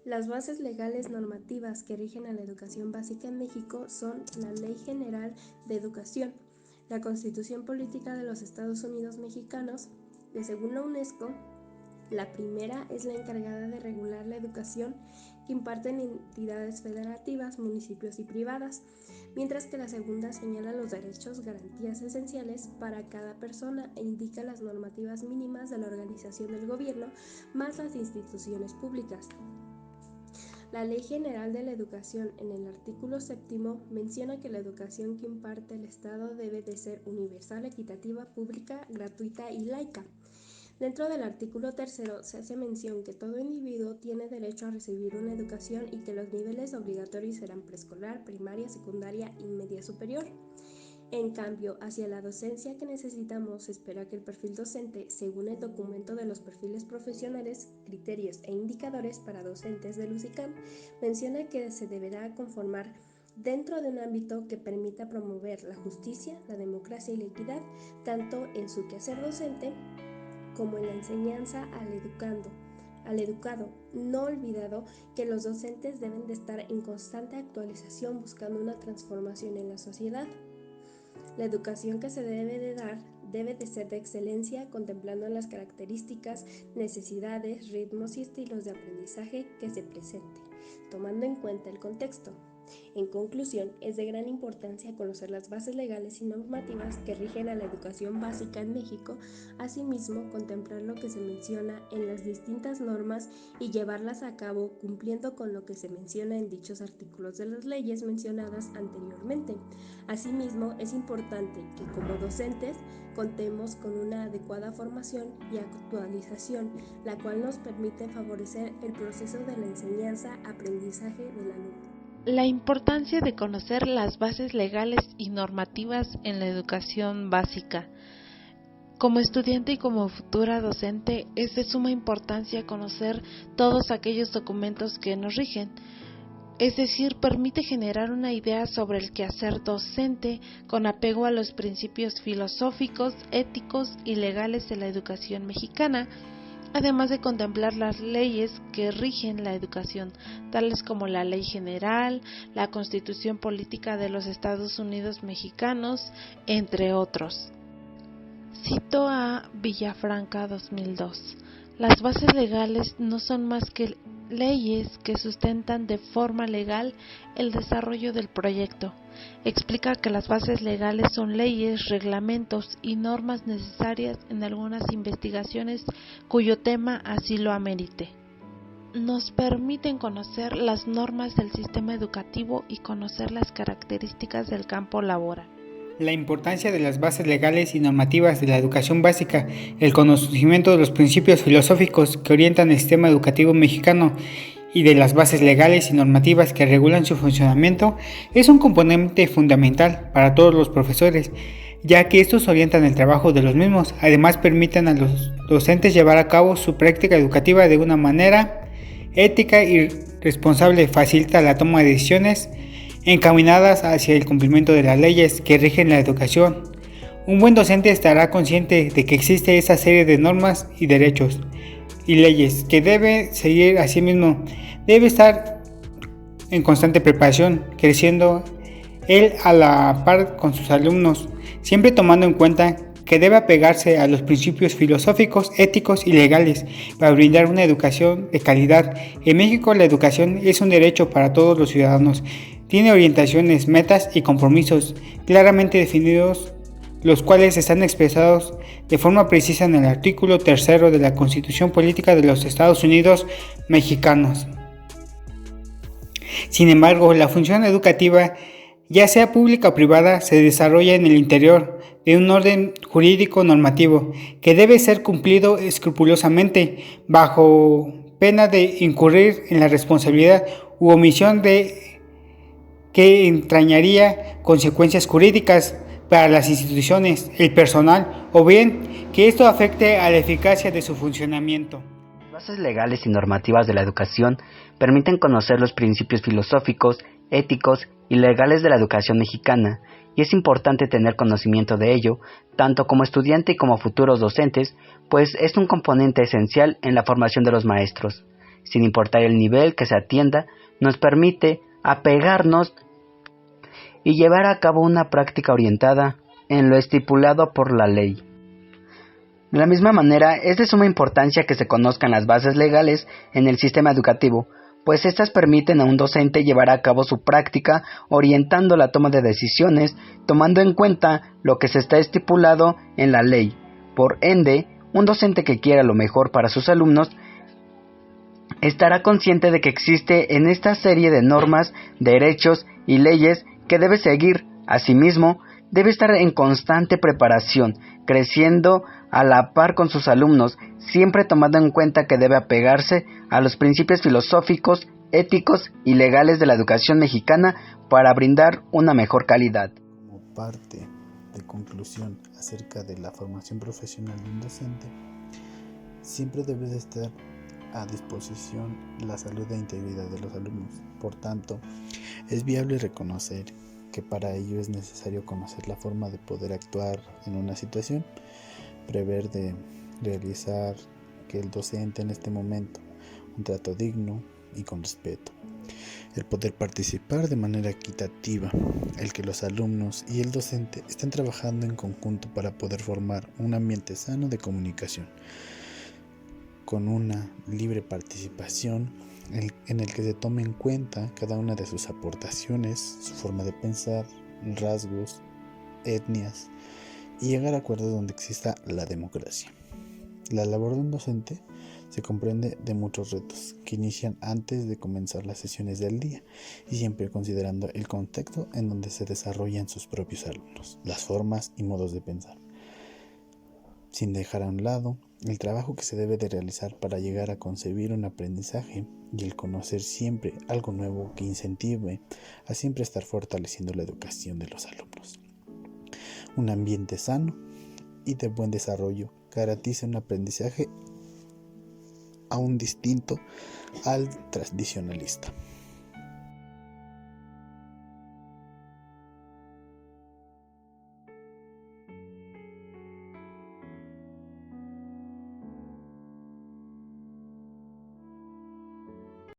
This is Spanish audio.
Las bases legales normativas que rigen a la educación básica en México son la Ley General de Educación, la Constitución Política de los Estados Unidos Mexicanos, que según la UNESCO, la primera es la encargada de regular la educación que imparten entidades federativas, municipios y privadas, mientras que la segunda señala los derechos, garantías esenciales para cada persona e indica las normativas mínimas de la organización del gobierno, más las instituciones públicas. La Ley General de la Educación, en el artículo 7, menciona que la educación que imparte el Estado debe de ser universal, equitativa, pública, gratuita y laica. Dentro del artículo 3 se hace mención que todo individuo tiene derecho a recibir una educación y que los niveles obligatorios serán preescolar, primaria, secundaria y media superior. En cambio, hacia la docencia que necesitamos, se espera que el perfil docente, según el documento de los perfiles profesionales, criterios e indicadores para docentes del UCICAM, menciona que se deberá conformar dentro de un ámbito que permita promover la justicia, la democracia y la equidad, tanto en su quehacer docente como en la enseñanza al educado, no olvidado que los docentes deben de estar en constante actualización buscando una transformación en la sociedad. La educación que se debe de dar debe de ser de excelencia, contemplando las características, necesidades, ritmos y estilos de aprendizaje que se presenten, tomando en cuenta el contexto. En conclusión, es de gran importancia conocer las bases legales y normativas que rigen a la educación básica en México, asimismo contemplar lo que se menciona en las distintas normas y llevarlas a cabo cumpliendo con lo que se menciona en dichos artículos de las leyes mencionadas anteriormente. Asimismo, es importante que como docentes contemos con una adecuada formación y actualización, la cual nos permite favorecer el proceso de la enseñanza-aprendizaje del alumno. La importancia de conocer las bases legales y normativas en la educación básica. Como estudiante y como futura docente, es de suma importancia conocer todos aquellos documentos que nos rigen. Es decir, permite generar una idea sobre el quehacer docente con apego a los principios filosóficos, éticos y legales de la educación mexicana, además de contemplar las leyes que rigen la educación, tales como la Ley General, la Constitución Política de los Estados Unidos Mexicanos, entre otros. Cito a Villafranca 2002. Las bases legales no son más que leyes que sustentan de forma legal el desarrollo del proyecto. Explica que las bases legales son leyes, reglamentos y normas necesarias en algunas investigaciones cuyo tema así lo amerite. Nos permiten conocer las normas del sistema educativo y conocer las características del campo laboral. La importancia de las bases legales y normativas de la educación básica, el conocimiento de los principios filosóficos que orientan el sistema educativo mexicano y de las bases legales y normativas que regulan su funcionamiento es un componente fundamental para todos los profesores, ya que estos orientan el trabajo de los mismos, además permiten a los docentes llevar a cabo su práctica educativa de una manera ética y responsable, facilita la toma de decisiones encaminadas hacia el cumplimiento de las leyes que rigen la educación. Un buen docente estará consciente de que existe esa serie de normas y derechos y leyes que debe seguir a sí mismo. Debe estar en constante preparación, creciendo él a la par con sus alumnos, siempre tomando en cuenta que debe apegarse a los principios filosóficos, éticos y legales para brindar una educación de calidad. En México la educación es un derecho para todos los ciudadanos. Tiene orientaciones, metas y compromisos claramente definidos, los cuales están expresados de forma precisa en el artículo 3 de la Constitución Política de los Estados Unidos Mexicanos. Sin embargo, la función educativa, ya sea pública o privada, se desarrolla en el interior de un orden jurídico normativo que debe ser cumplido escrupulosamente bajo pena de incurrir en la responsabilidad u omisión que entrañaría consecuencias jurídicas para las instituciones, el personal, o bien que esto afecte a la eficacia de su funcionamiento. Las bases legales y normativas de la educación permiten conocer los principios filosóficos, éticos y legales de la educación mexicana, y es importante tener conocimiento de ello, tanto como estudiante y como futuros docentes, pues es un componente esencial en la formación de los maestros. sin importar el nivel que se atienda, nos permite apegarnos y llevar a cabo una práctica orientada en lo estipulado por la ley. De la misma manera, es de suma importancia que se conozcan las bases legales en el sistema educativo, pues éstas permiten a un docente llevar a cabo su práctica orientando la toma de decisiones, tomando en cuenta lo que se está estipulado en la ley. Por ende, un docente que quiera lo mejor para sus alumnos estará consciente de que existe en esta serie de normas, derechos y leyes que debe seguir. Asimismo, debe estar en constante preparación, creciendo a la par con sus alumnos, siempre tomando en cuenta que debe apegarse a los principios filosóficos, éticos y legales de la educación mexicana para brindar una mejor calidad. Como parte de conclusión acerca de la formación profesional de un docente, siempre debe de estar a disposición la salud e integridad de los alumnos. Por tanto, es viable reconocer que para ello es necesario conocer la forma de poder actuar en una situación, prever de realizar que el docente en este momento un trato digno y con respeto, el poder participar de manera equitativa, el que los alumnos y el docente estén trabajando en conjunto para poder formar un ambiente sano de comunicación, con una libre participación en el que se tome en cuenta cada una de sus aportaciones, su forma de pensar, rasgos, etnias, y llegar a acuerdos donde exista la democracia. La labor de un docente se comprende de muchos retos que inician antes de comenzar las sesiones del día y siempre considerando el contexto en donde se desarrollan sus propios alumnos, las formas y modos de pensar, sin dejar a un lado el trabajo que se debe de realizar para llegar a concebir un aprendizaje y el conocer siempre algo nuevo que incentive a siempre estar fortaleciendo la educación de los alumnos. Un ambiente sano y de buen desarrollo garantiza un aprendizaje aún distinto al tradicionalista.